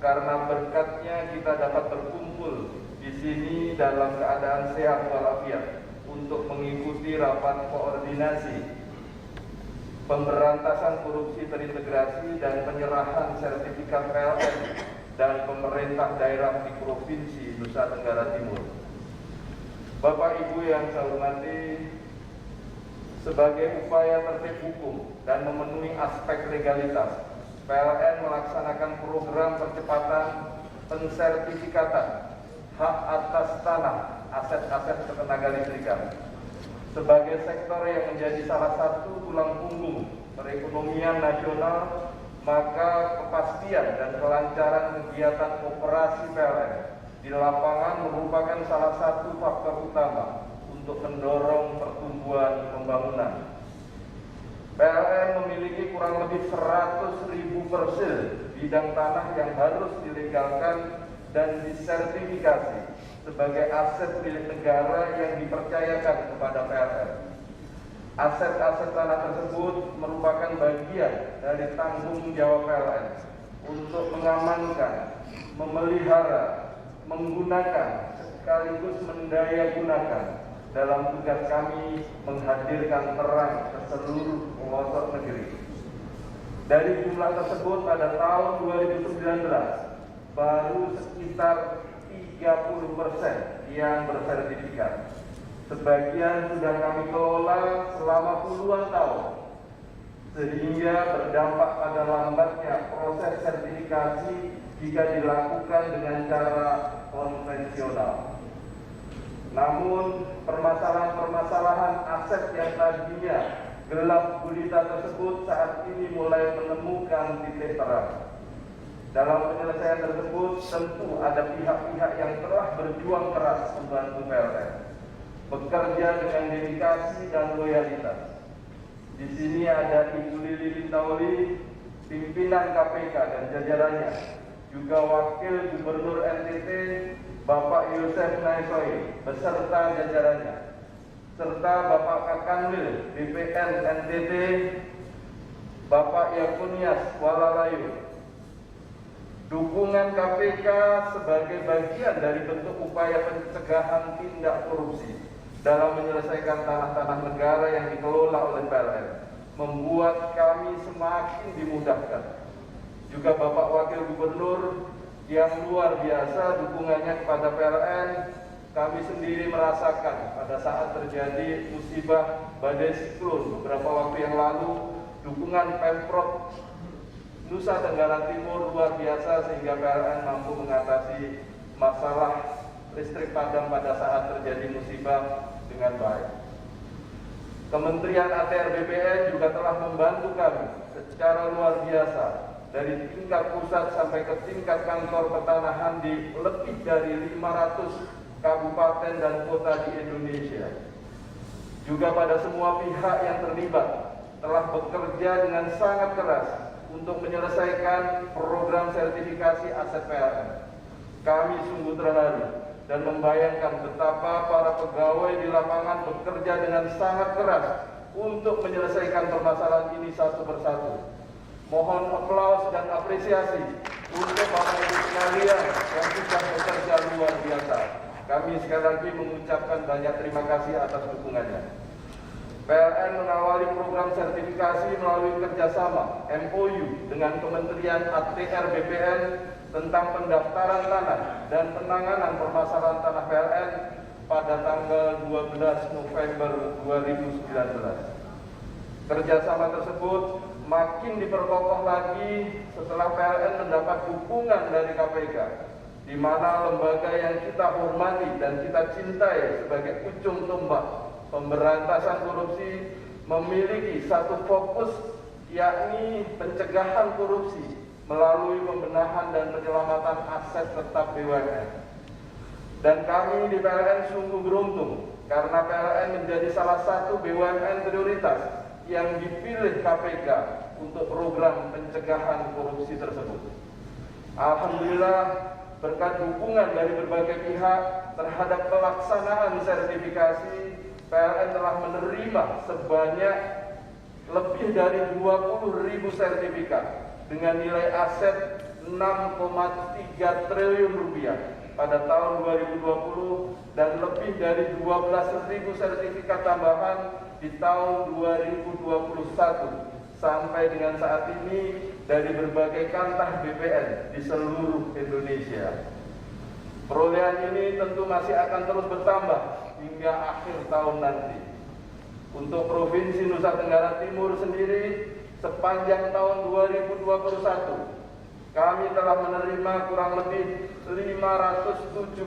karena berkatnya kita dapat berkumpul di sini dalam keadaan sehat walafiat untuk mengikuti rapat koordinasi pemberantasan korupsi terintegrasi dan penyerahan sertifikat PLN dan pemerintah daerah di Provinsi Nusa Tenggara Timur. Bapak Ibu yang saya hormati, sebagai upaya tertib hukum dan memenuhi aspek legalitas, PLN melaksanakan program percepatan pensertifikatan hak atas tanah aset-aset ketenaga listrikan. Sebagai sektor yang menjadi salah satu tulang punggung perekonomian nasional, maka kepastian dan kelancaran kegiatan operasi PLN di lapangan merupakan salah satu faktor utama untuk mendorong pertumbuhan pembangunan. PLN memiliki kurang lebih 100.000 parcel bidang tanah yang harus dilegalkan dan disertifikasi sebagai aset milik negara yang dipercayakan kepada PLN. Aset-aset tanah tersebut merupakan bagian dari tanggung jawab PLN untuk mengamankan, memelihara, menggunakan, sekaligus mendayagunakan dalam tugas kami menghadirkan terang ke seluruh pelosok negeri. Dari jumlah tersebut pada tahun 2019 baru sekitar 30% yang bersertifikat. Sebagian sudah kami kelola selama puluhan tahun, sehingga berdampak pada lambatnya proses sertifikasi jika dilakukan dengan cara konvensional. Namun, permasalahan-permasalahan aset yang tadinya gelap gulita tersebut saat ini mulai menemukan titik terang. Dalam penyelesaian tersebut, tentu ada pihak-pihak yang telah berjuang keras membantu PLN, bekerja dengan dedikasi dan loyalitas. Di sini ada Ibu Lili Pintauli, pimpinan KPK dan jajarannya, juga Wakil Gubernur NTT, Bapak Yosef Naisoi, beserta jajarannya, serta Bapak Kakanwil BPN NTT, Bapak Yakunias Walalayu. Dukungan KPK sebagai bagian dari bentuk upaya pencegahan tindak korupsi dalam menyelesaikan tanah-tanah negara yang dikelola oleh PLN membuat kami semakin dimudahkan. Juga Bapak Wakil Gubernur yang luar biasa dukungannya kepada PLN, kami sendiri merasakan pada saat terjadi musibah badai siklon beberapa waktu yang lalu, dukungan Pemprov Nusa Tenggara Timur luar biasa sehingga PLN mampu mengatasi masalah listrik padam pada saat terjadi musibah dengan baik. Kementerian ATR BPN juga telah membantu kami secara luar biasa dari tingkat pusat sampai ke tingkat kantor pertanahan di lebih dari 500 kabupaten dan kota di Indonesia. Juga pada semua pihak yang terlibat telah bekerja dengan sangat keras untuk menyelesaikan program sertifikasi aset PLN. Kami sungguh terharu dan membayangkan betapa para pegawai di lapangan bekerja dengan sangat keras untuk menyelesaikan permasalahan ini satu persatu. Mohon aplaus dan apresiasi untuk Bapak Ibu sekalian yang sudah bekerja luar biasa. Kami sekali lagi mengucapkan banyak terima kasih atas dukungannya. PLN mengawali program sertifikasi melalui kerjasama MOU dengan Kementerian ATR BPN tentang pendaftaran tanah dan penanganan permasalahan tanah PLN pada tanggal 12 November 2019. Kerjasama tersebut makin diperkokoh lagi setelah PLN mendapat dukungan dari KPK, di mana lembaga yang kita hormati dan kita cintai sebagai ujung tombak pemberantasan korupsi memiliki satu fokus, yakni pencegahan korupsi melalui pembenahan dan penyelamatan aset tetap BUMN. Dan kami di PLN sungguh beruntung karena PLN menjadi salah satu BUMN prioritas yang dipilih KPK untuk program pencegahan korupsi tersebut. Alhamdulillah, berkat dukungan dari berbagai pihak terhadap pelaksanaan sertifikasi, PLN telah menerima sebanyak lebih dari 20.000 sertifikat dengan nilai aset 6,3 triliun rupiah pada tahun 2020 dan lebih dari 12.000 sertifikat tambahan di tahun 2021 sampai dengan saat ini dari berbagai kantah BPN di seluruh Indonesia. Perolehan ini tentu masih akan terus bertambah hingga akhir tahun nanti. Untuk Provinsi Nusa Tenggara Timur sendiri, sepanjang tahun 2021, kami telah menerima kurang lebih 572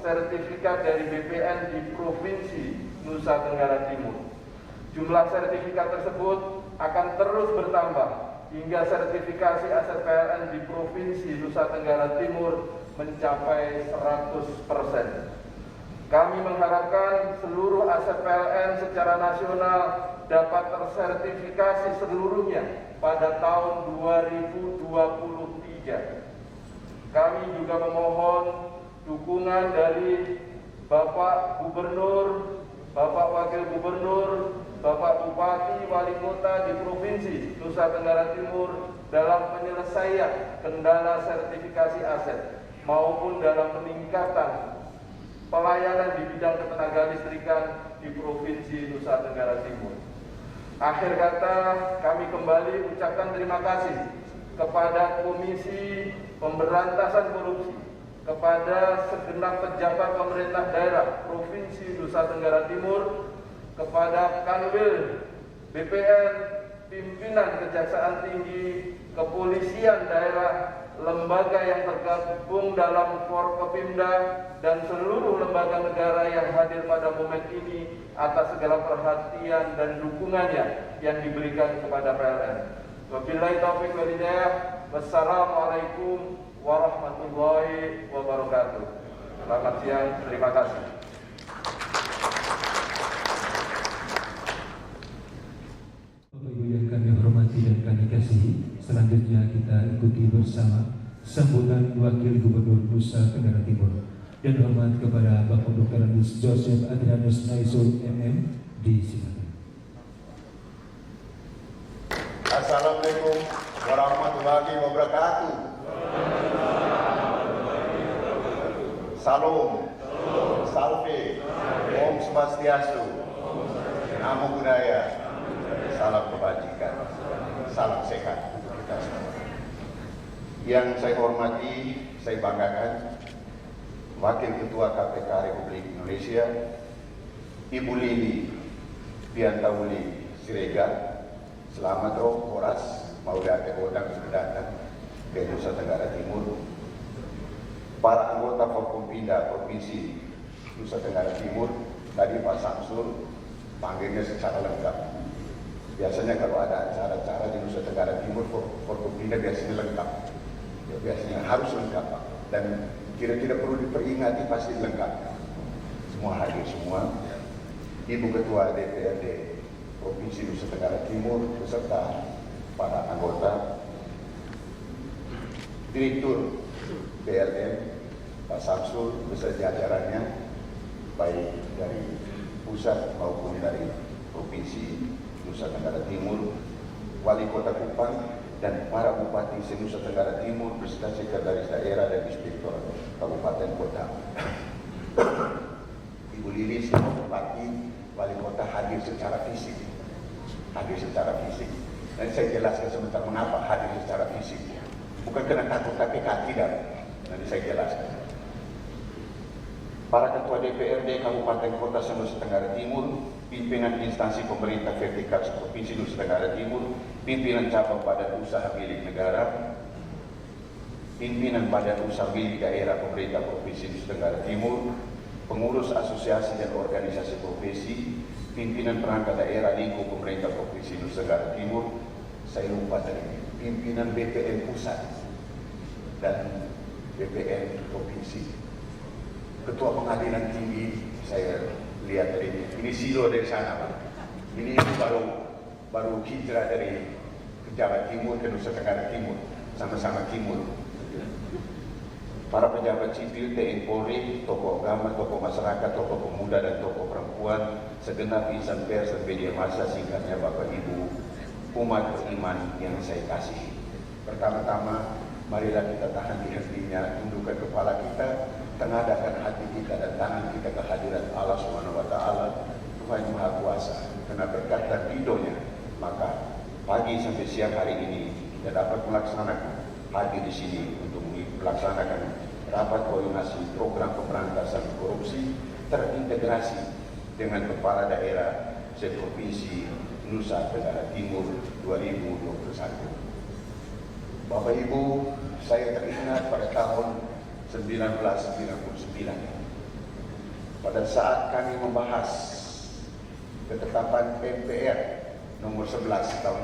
sertifikat dari BPN di Provinsi Nusa Tenggara Timur. Jumlah sertifikat tersebut akan terus bertambah hingga sertifikasi aset PLN di Provinsi Nusa Tenggara Timur mencapai 100%. Kami mengharapkan seluruh aset PLN secara nasional dapat tersertifikasi seluruhnya pada tahun 2023. Kami juga memohon dukungan dari Bapak Gubernur, Bapak Wakil Gubernur, Bapak Bupati, Wali Kota di Provinsi Nusa Tenggara Timur dalam penyelesaian kendala sertifikasi aset maupun dalam peningkatan pelayanan di bidang ketenaga listrikan di Provinsi Nusa Tenggara Timur. Akhir kata, kami kembali ucapkan terima kasih kepada Komisi Pemberantasan Korupsi, kepada segenap pejabat pemerintah daerah Provinsi Nusa Tenggara Timur, kepada Kanwil BPN, pimpinan Kejaksaan Tinggi, Kepolisian Daerah, lembaga yang tergabung dalam Forkopimda, dan seluruh lembaga negara yang hadir pada momen ini atas segala perhatian dan dukungannya yang diberikan kepada PLN. Wabillahi taufiq wal hidayah. Wassalamualaikum warahmatullahi wabarakatuh. Selamat siang, terima kasih. Bapak Ibu yang kami hormati dan kami kasihi, selanjutnya kita ikuti bersama sambutan Wakil Gubernur Nusa Tenggara Timur dan hormat kepada Bapak Dr. Andes Joseph Adrianus Naisul MM di sini. Assalamualaikum warahmatullahi wabarakatuh. Salam, salve, Om Swastiastu, Namo Buddhaya, salam kebajikan, salam sehat untuk kita semua. Yang saya hormati, saya banggakan, Wakil Ketua KPK Republik Indonesia, Ibu Lili Piantauli Siregar, selamat roh Horas, mau datang odang sudah datang ke Nusa Tenggara Timur. Para anggota Forkompinda Provinsi Nusa Tenggara Timur, tadi Pak Samsul panggilnya secara lengkap. Biasanya kalau ada acara-acara di Nusa Tenggara Timur, Forkompinda biasanya lengkap. Ya, biasanya harus lengkap, Pak. Dan tidak perlu diperingati, pasti lengkap. Semua hadir semua. Ibu Ketua DPRD Provinsi Nusa Tenggara Timur beserta para anggota, Direktur PLN Pak Samsul beserta jajarannya, baik dari pusat maupun dari Provinsi Nusa Tenggara Timur, Wali Kota Kupang, dan para Bupati se-Nusa Tenggara Timur beserta Sekretaris Daerah dan Inspektor Kabupaten Kota. Ibu Lili semua Bupati, Wali Kota hadir secara fisik. Dan saya jelaskan sebentar mengapa hadir secara fisik. Bukan karena takut KPK, tidak. Nanti saya jelaskan. Para Ketua DPRD Kabupaten Kota se-Nusa Tenggara Timur, pimpinan instansi pemerintah vertikal Provinsi Nusa Tenggara Timur, pimpinan cabang badan usaha milik negara, pimpinan badan usaha milik daerah pemerintah Provinsi Nusa Tenggara Timur, pengurus asosiasi dan organisasi profesi, pimpinan perangkat daerah lingkup pemerintah Provinsi Nusa Tenggara Timur, saya lupa tadi, pimpinan BPN pusat dan BPN provinsi, Ketua Pengadilan Tinggi, saya lihat dari ini silo dari sana, Pak. Ini baru hijrah dari Jawa Timur ke Nusa Tenggara Timur, sama-sama Timur. Para pejabat sipil, TNI Polri, tokoh agama, tokoh masyarakat, tokoh pemuda dan tokoh perempuan, segenap insan pers dan media massa, singkatnya Bapak Ibu umat beriman yang saya kasihi. Pertama-tama Marilah kita tahan di hatinya, tundukkan kepala kita, tengadahkan hati kita dan tangan kita ke hadirat Allah Subhanahu wa Ta'ala, Tuhan yang Maha Kuasa. Karena berkat dan ridhonya, maka pagi sampai siang hari ini kita dapat melaksanakan hadir di sini untuk melaksanakan rapat koordinasi program pemberantasan korupsi terintegrasi dengan kepala daerah seprovinsi Nusa Tenggara Timur 2021. Bapak Ibu, saya teringat pada tahun 1999 pada saat kami membahas ketetapan MPR nomor 11 tahun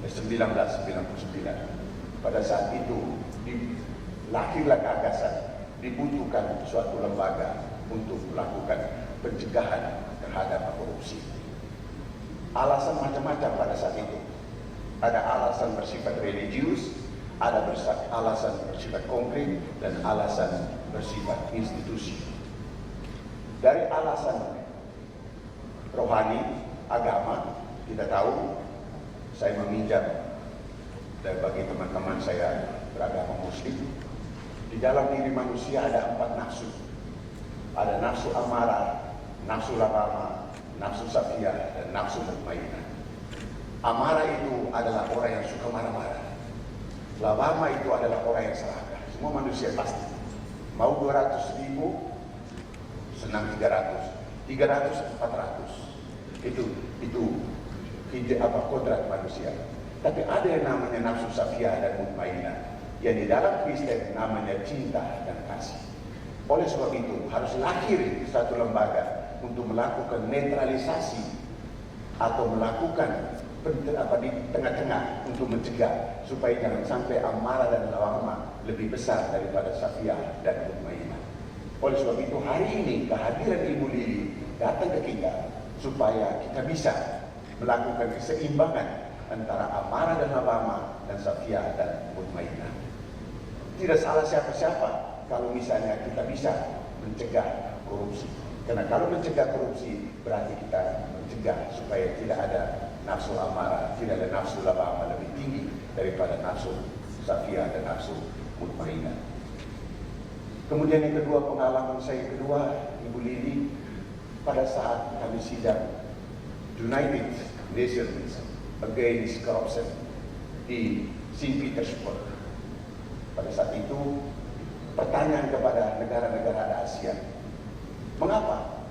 1999. Pada saat itu lahirlah gagasan dibutuhkan suatu lembaga untuk melakukan pencegahan terhadap korupsi. Alasan macam-macam pada saat itu. Ada alasan bersifat religius, ada alasan bersifat konkret, dan alasan bersifat institusi. Dari alasan rohani, agama, kita tahu, saya meminjam dari bagi teman-teman saya beragama Muslim, di dalam diri manusia ada 4 nafsu. Ada nafsu amarah, nafsu lawamah, nafsu safiyah, dan nafsu mutmainnah. Amarah itu adalah orang yang suka marah-marah. Lawamah itu adalah orang yang serakah. Semua manusia pasti mau 200.000, senang 300, 300, 400. Itu kodrat manusia. Tapi ada yang namanya nafsu safiyah dan mutmainnah, yang di dalam Kristen namanya cinta dan kasih. Oleh sebab itu harus lahir satu lembaga untuk melakukan netralisasi atau melakukan di tengah-tengah untuk mencegah supaya jangan sampai amarah dan lawamah lebih besar daripada safiyah dan mutmainnah. Oleh sebab itu hari ini kehadiran Ibu Lili datang ke kita supaya kita bisa melakukan keseimbangan antara amarah dan lawamah dan safiyah dan mutmainnah. Tidak salah siapa-siapa kalau misalnya kita bisa mencegah korupsi. Karena kalau mencegah korupsi berarti kita mencegah supaya tidak ada nafsu amarah, tidak ada nafsu lawamah lebih tinggi daripada nafsu safiyah dan nafsu mutmainnah. Kemudian yang kedua, pengalaman saya kedua, Ibu Lili, pada saat kami sidang United Nations Against Corruption di St. Petersburg. Pada saat itu pertanyaan kepada negara-negara Asia, mengapa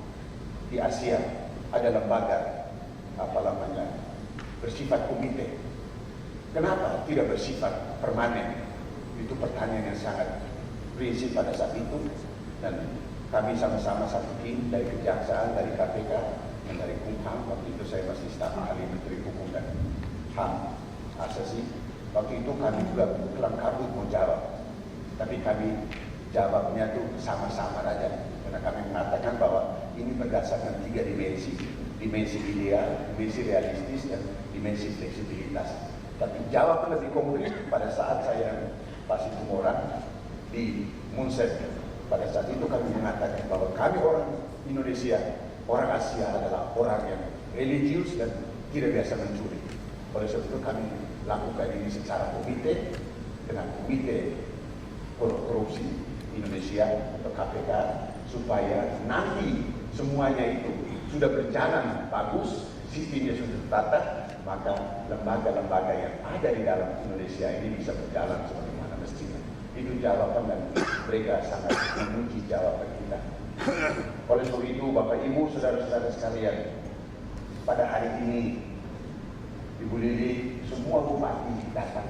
di Asia ada lembaga bersifat komite? Kenapa tidak bersifat permanen? Itu pertanyaan yang sangat prinsip pada saat itu, dan kami sama-sama satu tim dari Kejaksaan, dari KPK, dan dari Kumham. Waktu itu saya masih staf ahli Menteri Hukum dan HAM Asasi. Waktu itu kami juga kelam kabut mau jawab, tapi kami jawabnya tuh sama-sama saja, karena kami mengatakan bahwa ini berdasarkan 3 dimensi. Dimensi ideal, dimensi realistis, dan dimensi fleksibilitas. Tapi jawaban lebih konkret pada saat saya pas itu orang di Munchen. Pada saat itu kami mengatakan bahwa kami orang Indonesia, orang Asia adalah orang yang religius dan tidak biasa mencuri. Oleh sebab itu kami lakukan ini secara komite dengan komite korupsi Indonesia atau KPK, supaya nanti semuanya itu sudah berjalan bagus, sistemnya sudah tertata, maka lembaga-lembaga yang ada di dalam Indonesia ini bisa berjalan sebagaimana mestinya. Itu jawaban, dan mereka sangat memuji jawaban kita. Oleh sebab itu, Bapak Ibu, saudara-saudara sekalian, pada hari ini Ibu Lili, semua bupati datang.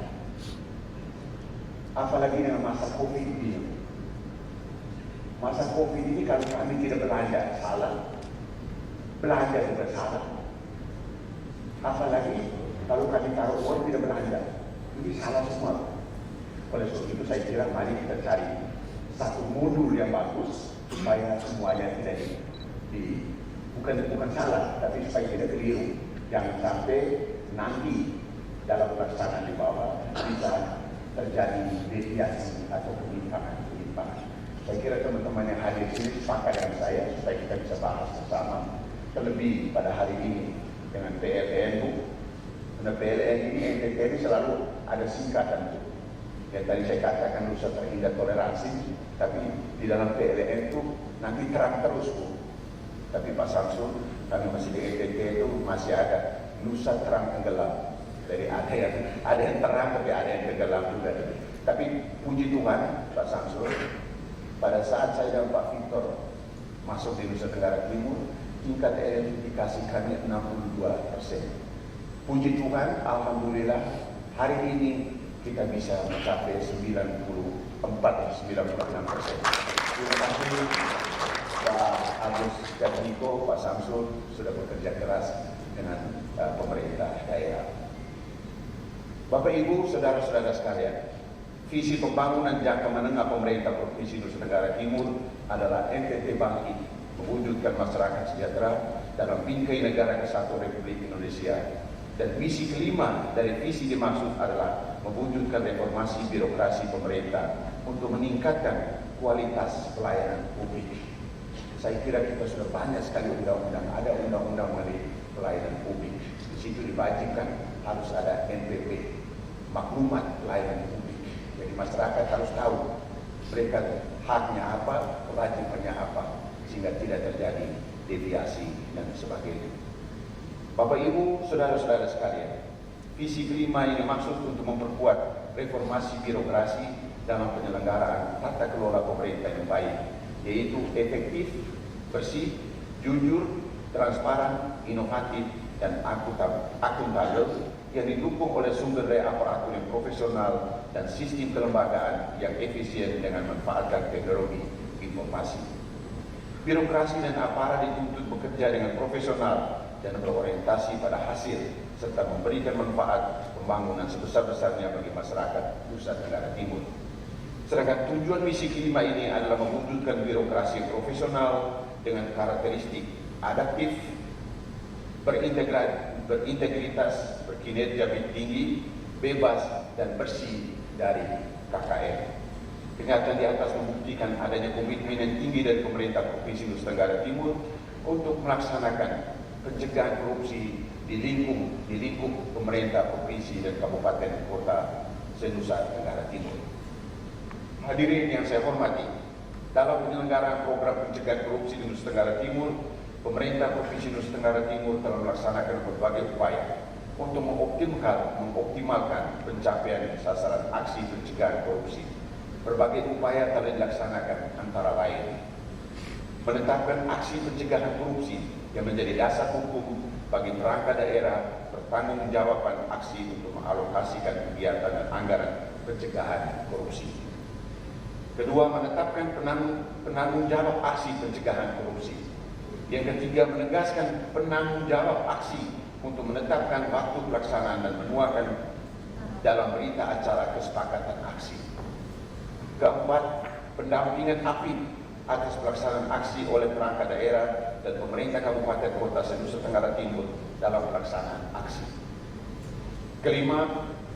Apalagi dengan masa COVID ini. Masa COVID ini kalau kami tidak belanja, salah. Belanja juga salah. Apalagi kalau kami taruh uang tidak belanja, ini salah semua. Oleh sebab itu saya kira mari kita cari satu modul yang bagus supaya semuanya tidak bukan salah, tapi supaya tidak keliru. Jangan sampai nanti dalam pelaksanaan di bawah bisa terjadi deviasi atau penyimpangan. Saya kira teman-teman yang hadir sini sepakat dengan saya supaya kita bisa bahas bersama. Terlebih pada hari ini dengan PLN, karena PLN ini NTT ini selalu ada singkatan. Yang tadi saya katakan Nusa terindah toleransi, tapi di dalam PLN itu nanti terang terus Bu. Tapi Pak Samsul, kami masih di ETT itu masih ada Nusa terang tenggelam. Jadi ada yang terang tapi ada yang tenggelam juga. Tapi puji Tuhan Pak Samsul, pada saat saya dan Pak Victor masuk di Nusa Tenggara Timur, tingkat elektrifikasi kami 62%. Puji Tuhan, alhamdulillah hari ini kita bisa mencapai 94-96%. Terima kasih Pak Agus dan Niko, Pak Samsul sudah bekerja keras dengan pemerintah daerah. Bapak Ibu, saudara-saudara sekalian, visi pembangunan jangka menengah pemerintah Provinsi Nusa Tenggara Timur adalah NTT bangkit, mewujudkan masyarakat sejahtera dalam bingkai negara kesatuan Republik Indonesia. Dan visi kelima dari visi dimaksud adalah mewujudkan reformasi birokrasi pemerintah untuk meningkatkan kualitas pelayanan publik. Saya kira kita sudah banyak sekali undang-undang, ada undang-undang mengenai pelayanan publik. Di situ diwajibkan harus ada NPP, maklumat pelayanan publik. Jadi masyarakat harus tahu mereka haknya apa, kewajibannya apa, sehingga tidak terjadi deviasi dan sebagainya. Bapak Ibu, saudara-saudara sekalian, visi kelima ini maksud untuk memperkuat reformasi birokrasi dalam penyelenggaraan tata kelola pemerintah yang baik, yaitu efektif, bersih, jujur, transparan, inovatif, dan akuntabel yang didukung oleh sumber daya aparatur yang profesional dan sistem kelembagaan yang efisien dengan memanfaatkan teknologi informasi. Birokrasi dan aparat dituntut bekerja dengan profesional dan berorientasi pada hasil serta memberikan manfaat pembangunan sebesar-besarnya bagi masyarakat Nusa Tenggara Timur. Sedangkan tujuan misi kelima ini adalah mewujudkan birokrasi profesional dengan karakteristik adaptif, berintegritas, berkinerja tinggi, bebas, dan bersih dari KKN. Kenyataan di atas membuktikan adanya komitmen yang tinggi dari pemerintah Provinsi Nusa Tenggara Timur untuk melaksanakan pencegahan korupsi di lingkup pemerintah provinsi dan kabupaten kota se-Nusa Tenggara Timur. Hadirin yang saya hormati, dalam penyelenggaraan program pencegahan korupsi di Nusa Tenggara Timur, pemerintah Provinsi Nusa Tenggara Timur telah melaksanakan berbagai upaya untuk mengoptimalkan pencapaian sasaran aksi pencegahan korupsi. Berbagai upaya telah dilaksanakan antara lain menetapkan aksi pencegahan korupsi yang menjadi dasar hukum bagi perangkat daerah bertanggungjawabkan aksi untuk mengalokasikan kegiatan dan anggaran pencegahan korupsi. Kedua, menetapkan penanggung jawab aksi pencegahan korupsi. Yang ketiga, menegaskan penanggung jawab aksi untuk menetapkan waktu pelaksanaan dan menuangkan dalam berita acara kesepakatan aksi. Keempat, pendampingan aktif atas pelaksanaan aksi oleh perangkat daerah dan pemerintah kabupaten kota se-Nusa Tenggara Timur dalam pelaksanaan aksi. Kelima,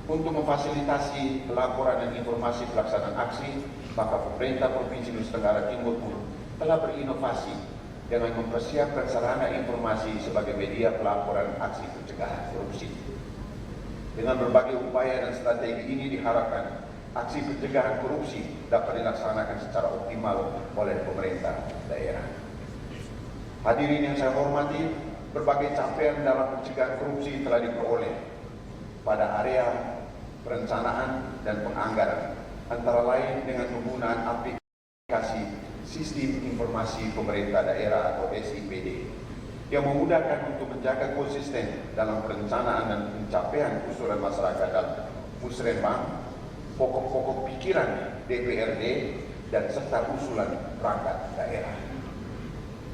untuk memfasilitasi pelaporan dan informasi pelaksanaan aksi, maka pemerintah Provinsi Nusa Tenggara Timur pun telah berinovasi dengan mempersiapkan sarana informasi sebagai media pelaporan aksi pencegahan korupsi. Dengan berbagai upaya dan strategi ini diharapkan aksi pencegahan korupsi dapat dilaksanakan secara optimal oleh pemerintah daerah. Hadirin yang saya hormati, berbagai capaian dalam pencegahan korupsi telah diperoleh pada area perencanaan dan penganggaran, antara lain dengan penggunaan aplikasi Sistem Informasi Pemerintah Daerah atau SIPD yang memudahkan untuk menjaga konsisten dalam perencanaan dan pencapaian usulan masyarakat dan musrenbang, pokok-pokok pikiran DPRD, dan serta usulan perangkat daerah.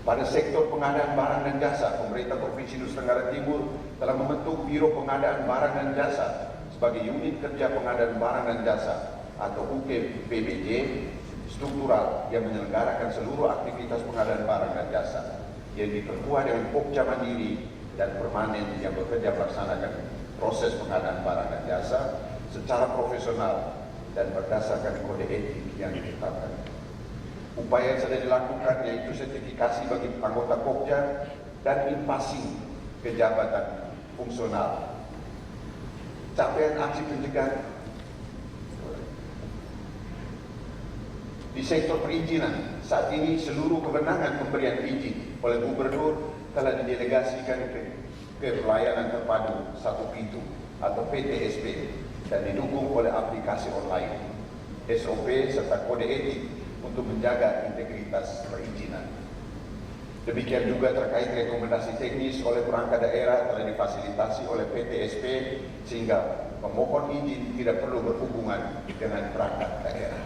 Pada sektor pengadaan barang dan jasa, pemerintah Provinsi Nusa Tenggara Timur telah membentuk Biro Pengadaan Barang dan Jasa sebagai unit kerja pengadaan barang dan jasa atau UKPBJ struktural yang menyelenggarakan seluruh aktivitas pengadaan barang dan jasa yang diperkuat dengan Pokja mandiri dan permanen yang bekerja melaksanakan proses pengadaan barang dan jasa secara profesional dan berdasarkan kode etik yang ditetapkan. Upaya yang sudah dilakukan yaitu sertifikasi bagi anggota Pokja dan impasing ke jabatan fungsional. Capaian aksi pencegahan Di sektor perizinan, saat ini seluruh kewenangan pemberian izin oleh gubernur telah didelegasikan ke pelayanan terpadu satu pintu atau PTSP dan didukung oleh aplikasi online, SOP serta kode etik untuk menjaga integritas perizinan. Demikian juga terkait rekomendasi teknis oleh perangkat daerah telah difasilitasi oleh PTSP sehingga pemohon izin tidak perlu berhubungan dengan perangkat daerah.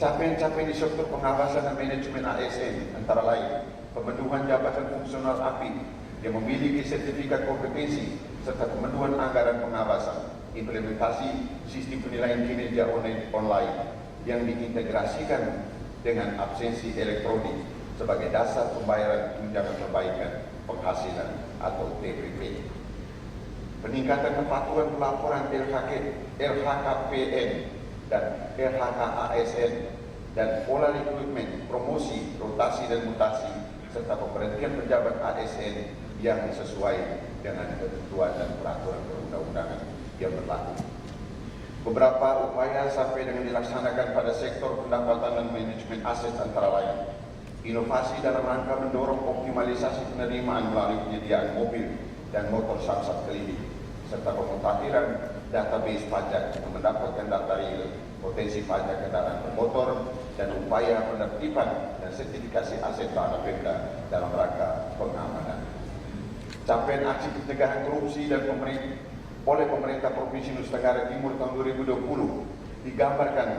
Capaian-capaian di sektor pengawasan dan manajemen ASN antara lain pemenuhan jabatan fungsional API yang memiliki sertifikat kompetensi serta pemenuhan anggaran pengawasan, implementasi sistem penilaian kinerja online yang diintegrasikan dengan absensi elektronik sebagai dasar pembayaran tunjangan perbaikan penghasilan atau TPP. Peningkatan kepatuhan pelaporan LHKPN dan LHKASN dan pola rekrutmen, promosi, rotasi dan mutasi serta pemberhentian pejabat ASN yang sesuai dengan ketentuan dan peraturan perundang-undangan yang berlaku. Beberapa upaya sampai dengan dilaksanakan pada sektor pendapatan dan manajemen aset antara lain inovasi dalam rangka mendorong optimalisasi penerimaan melalui penyediaan mobil dan motor samsat keliling serta pemutahiran database pajak untuk mendapatkan data real potensi pajak kendaraan bermotor dan upaya penertiban dan sertifikasi aset tanah benda dalam rangka pengamanan. Capaian aksi pencegahan korupsi dan oleh pemerintah Provinsi Nusa Tenggara Timur tahun 2020 digambarkan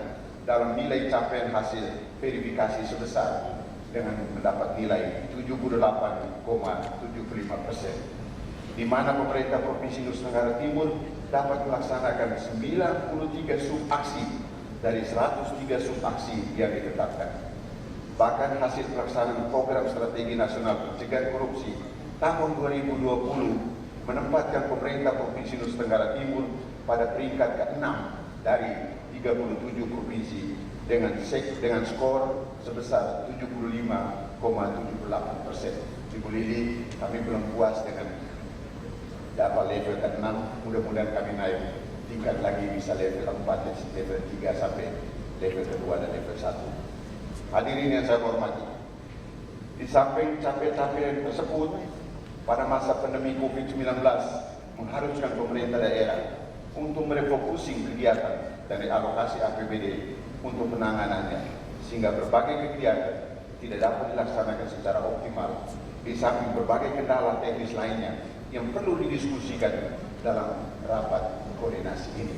dalam nilai capaian hasil verifikasi sebesar dengan mendapat nilai 78,75%, di mana pemerintah Provinsi Nusa Tenggara Timur dapat melaksanakan 93 subaksi dari 103 subaksi yang ditetapkan. Bahkan hasil pelaksanaan program strategi nasional pencegahan korupsi tahun 2020 menempatkan pemerintah Provinsi Nusa Tenggara Timur pada peringkat ke-6 dari 37 provinsi dengan skor sebesar 75,78%. Ibu Lili, kami belum puas dengan dapat level ke-6, mudah-mudahan kami naik tingkat lagi bisa level 4, level 3 sampai level kedua dan level 1. Hadirin yang saya hormati, di samping capaian-capaian tersebut, pada masa pandemi COVID-19 mengharuskan pemerintah daerah untuk merefocusing kegiatan dari alokasi APBD untuk penanganannya, sehingga berbagai kegiatan tidak dapat dilaksanakan secara optimal, di samping berbagai kendala teknis lainnya yang perlu didiskusikan dalam rapat koordinasi ini.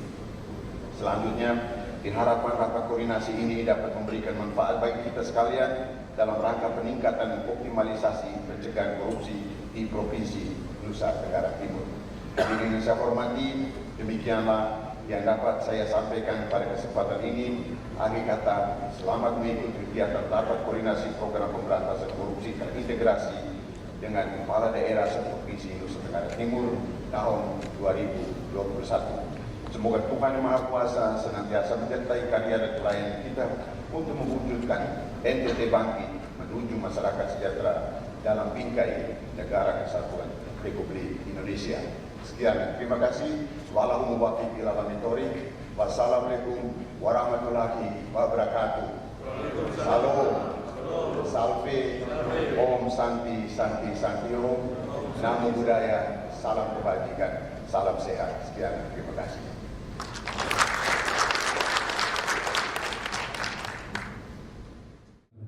Selanjutnya, diharapkan rapat koordinasi ini dapat memberikan manfaat bagi kita sekalian dalam rangka peningkatan dan optimalisasi pencegahan korupsi di Provinsi Nusa Tenggara Timur. Hadirin yang saya hormati, demikianlah yang dapat saya sampaikan pada kesempatan ini. Akhir kata, selamat mengikuti kegiatan rapat koordinasi program pemberantasan korupsi terintegrasi dengan Kepala Daerah Provinsi Nusa Tenggara Timur tahun 2021. Semoga Tuhan Yang Maha Kuasa senantiasa menyertai karya dan pelayanan kita untuk mewujudkan NTT bangkit menuju masyarakat sejahtera dalam bingkai negara kesatuan Republik Indonesia. Sekian, terima kasih. Wallahu muwaffiq ila aqwamit. Wassalamualaikum warahmatullahi wabarakatuh. Salam, salve, Om Santi Santi Santi Om, Namo Buddhaya, salam kebajikan, salam sehat. Sekian, terima kasih.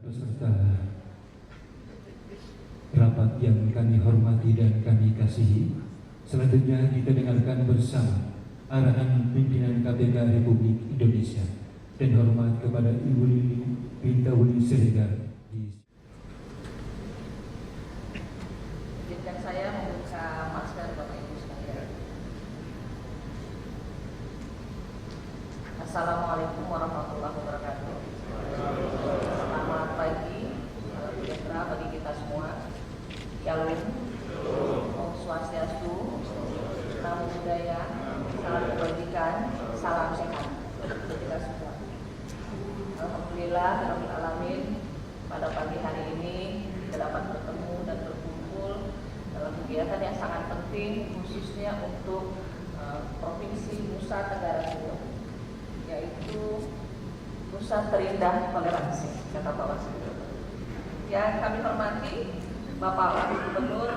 Peserta rapat yang kami hormati dan kami kasihi, selanjutnya kita dengarkan bersama arahan pimpinan KPK Republik Indonesia dan hormat kepada Ibu Lili Pintauli Siregar. Izinkan saya membuka masker Bapak Ibu sekalian. Assalamualaikum warahmatullahi wabarakatuh. Selamat pagi, salam sejahtera bagi kita semua. Shalom, Om Swastiastu, Namo Buddhaya, salam kebajikan, salam sehat untuk kita semua. Alhamdulillah, Rabbil Alamin, pada pagi hari ini kita dapat bertemu dan berkumpul dalam kegiatan yang sangat penting, khususnya untuk Provinsi Nusa Tenggara Timur, yaitu pusat terindah toleransi, kata Pak Wasisto. Yang kami hormati Bapak Wakil Gubernur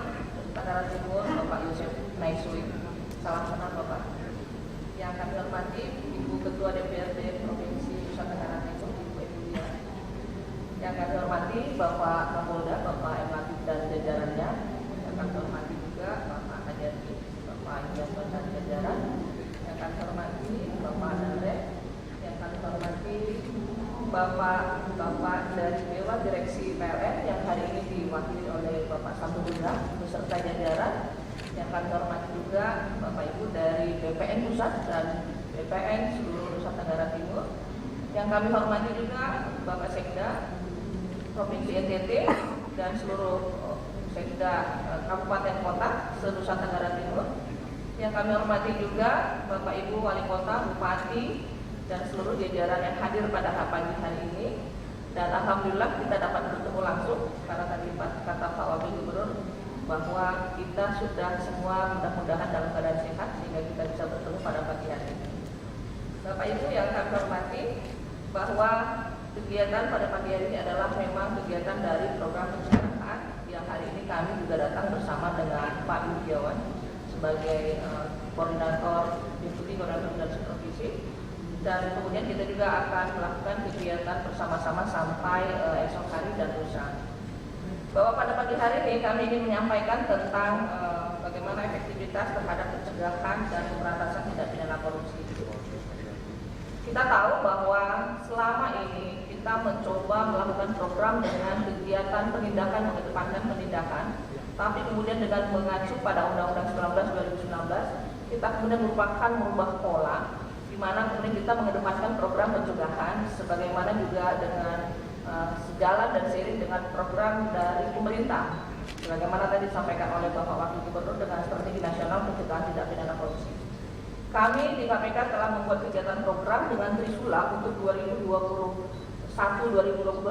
Tangerang Timur, Bapak Yusuf Naisui. Salam kenal Bapak. Yang kami hormati Ibu Ketua DPRD Provinsi Nusa Tenggara Timur, Ibu Emilia. Yang kami hormati Bapak Kapolda, Bapak M. Latif dan jajarannya. Yang kami hormati juga Bapak Hadiati, Bapak Indianto dan jajaran. Yang kami hormati Bapak Andre. Yang kami hormati Bapak dari Dewan Direksi PLN yang hari ini diwakili oleh Bapak Samudra beserta jajaran. Yang kami hormati juga Bapak Ibu dari BPN Pusat dan BPN seluruh Nusa Tenggara Timur. Yang kami hormati juga Bapak Sekda Provinsi NTT dan seluruh Sekda Kabupaten Kota se-Nusa Tenggara Timur. Yang kami hormati juga Bapak Ibu Wali Kota, Bupati dan seluruh jajaran yang hadir pada pagi hari ini. Dan alhamdulillah kita dapat bertemu langsung karena tadi kata Pak Wakil Gubernur bahwa kita sudah semua mudah-mudahan dalam keadaan sehat sehingga kita bisa bertemu pada pagi hari ini. Bapak Ibu yang kami hormati, bahwa kegiatan pada pagi hari ini adalah memang kegiatan dari program pencegahan yang hari ini kami juga datang bersama dengan Pak Yudiawan sebagai koordinator Deputi Koordinator dan Supervisi. Dan kemudian kita juga akan melakukan kegiatan bersama-sama sampai esok hari dan lusa. Bahwa pada pagi hari ini kami ingin menyampaikan tentang bagaimana efektivitas terhadap pencegahan dan pemberantasan tindak pidana korupsi. Kita tahu bahwa selama ini kita mencoba melakukan program dengan kegiatan penindakan, mengedepankan penindakan, tapi kemudian dengan mengacu pada Undang-Undang 19 2019, kita kemudian merubah pola, di mana kemudian kita mengedepankan program pencegahan, sebagaimana juga dengan sejalan dan seiring dengan program dari pemerintah, sebagaimana tadi disampaikan oleh Bapak Wakil Gubernur dengan Strategi Nasional Pencegahan Tindak Pidana Korupsi. Kami di KPK telah membuat kegiatan program dengan trisula untuk 2021-2020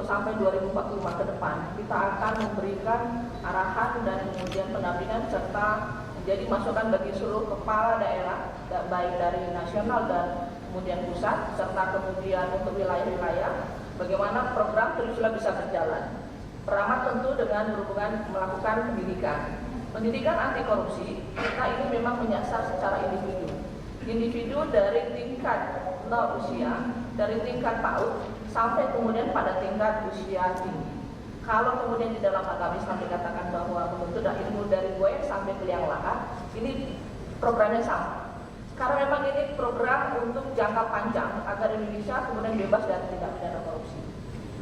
sampai 2045 ke depan. Kita akan memberikan arahan dan kemudian pendampingan serta menjadi masukan bagi seluruh kepala daerah, baik dari nasional dan kemudian pusat, serta kemudian untuk wilayah-wilayah, bagaimana program trisula bisa berjalan. Teramat tentu dengan berhubungan melakukan pendidikan. Pendidikan anti korupsi kita ini memang menyasar secara individu dari tingkat 0 usia, dari tingkat PAUD sampai kemudian pada tingkat usia tinggi. Kalau kemudian di dalam agama Islam dikatakan bahwa menuntut ilmu dari goyang sampai ke liang lahat, ini programnya sama. Karena memang ini program untuk jangka panjang agar Indonesia kemudian bebas dari tindak pidana korupsi.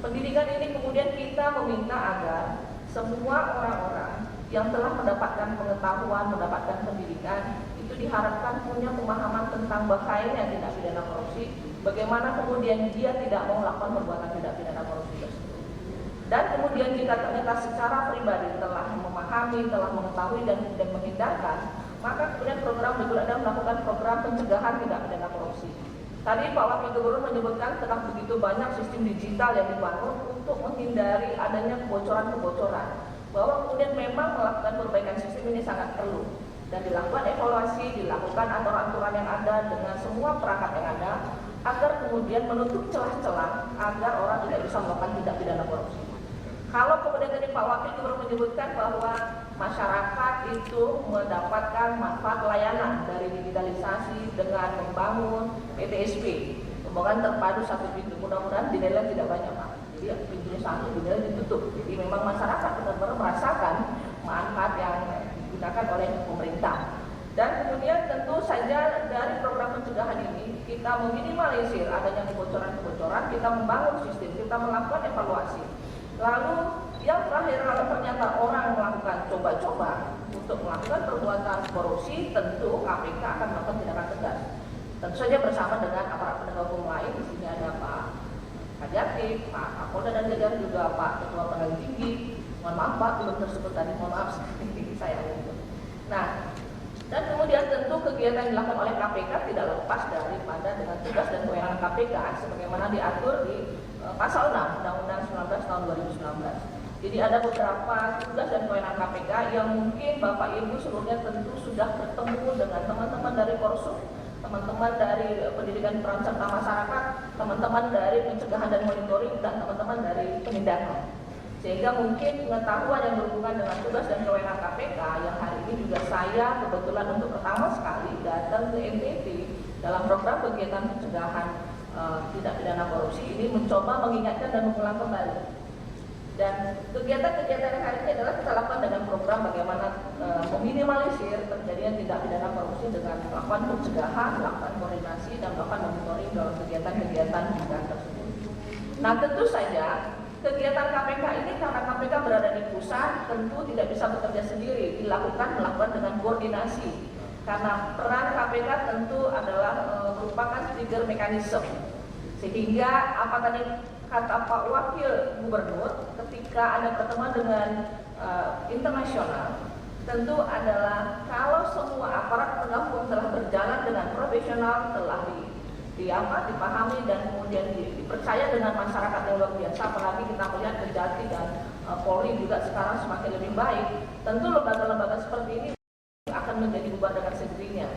Pendidikan ini kemudian kita meminta agar semua orang-orang yang telah mendapatkan pengetahuan, mendapatkan pendidikan, itu diharapkan punya pemahaman tentang bahayanya tindak pidana korupsi, bagaimana kemudian dia tidak mau melakukan perbuatan tindak pidana korupsi tersebut. Dan kemudian jika ternyata secara pribadi telah memahami, telah mengetahui dan menghindarkan, maka kemudian program berikut adalah melakukan program pencegahan tindak pidana korupsi. Tadi Pak Wakil Gubernur menyebutkan telah begitu banyak sistem digital yang dibangun untuk menghindari adanya kebocoran-kebocoran. Bahwa kemudian memang melakukan perbaikan sistem ini sangat perlu. Dan dilakukan evaluasi, dilakukan aturan-aturan yang ada dengan semua perangkat yang ada, agar kemudian menutup celah-celah agar orang tidak bisa melakukan tindak pidana korupsi. Kalau kemudian tadi Pak Wakil Gubernur menyebutkan bahwa masyarakat itu mendapatkan manfaat layanan dari digitalisasi dengan membangun PTSP, pembangunan terpadu satu pintu, mudah-mudahan dinilai tidak banyak Pak. Jadi pintunya satu, dinilai ditutup. Jadi memang masyarakat benar-benar merasakan manfaat yang digunakan oleh pemerintah. Dan kemudian tentu saja dari program pencegahan ini kita meminimalisir adanya kebocoran-kebocoran, kita membangun sistem, kita melakukan evaluasi. Lalu yang terakhir, kalau ternyata orang melakukan coba-coba untuk melakukan perbuatan korupsi, tentu KPK akan melakukan tindakan tegas. Tentu saja bersama dengan aparat penegak hukum lain, di sini ada Pak Hadiati, Pak Kapolda dan jajaran juga Pak Ketua Pengadilan Tinggi. Mohon maaf Pak, belum tersebut tadi, mohon maaf saya. Nah, dan kemudian tentu kegiatan yang dilakukan oleh KPK tidak lepas daripada dengan tugas dan kewenangan KPK sebagaimana diatur di Pasal 6 Undang-Undang 19 tahun 2019. Jadi ada beberapa tugas dan kewenangan KPK yang mungkin Bapak Ibu seluruhnya tentu sudah bertemu dengan teman-teman dari Korsup teman-teman dari pendidikan peran serta masyarakat, teman-teman dari pencegahan dan monitoring, dan teman-teman dari penindakan. Sehingga mungkin pengetahuan yang berhubungan dengan tugas dan kewenangan KPK yang hari ini juga saya kebetulan untuk pertama sekali datang ke NTT dalam program kegiatan pencegahan tindak pidana korupsi ini mencoba mengingatkan dan mengulang kembali. Dan kegiatan-kegiatan yang hari ini adalah kita lakukan dengan program bagaimana meminimalisir terjadinya tindak pidana korupsi dengan melakukan pencegahan, melakukan koordinasi, dan melakukan monitoring dalam kegiatan-kegiatan bidang tersebut. Nah, tentu saja kegiatan KPK ini karena KPK berada di pusat tentu tidak bisa bekerja sendiri, melakukan dengan koordinasi. Karena peran KPK tentu adalah merupakan trigger mekanisme. Sehingga apa tadi kata Pak Wakil Gubernur ketika ada pertemuan dengan internasional, tentu adalah kalau semua aparat penegak hukum telah berjalan dengan profesional, telah dipahami dan kemudian dipercaya dengan masyarakat yang luar biasa, apalagi kita melihat Kejati dan Polri juga sekarang semakin lebih baik, tentu lembaga-lembaga seperti ini akan menjadi bubar dengan sendirinya.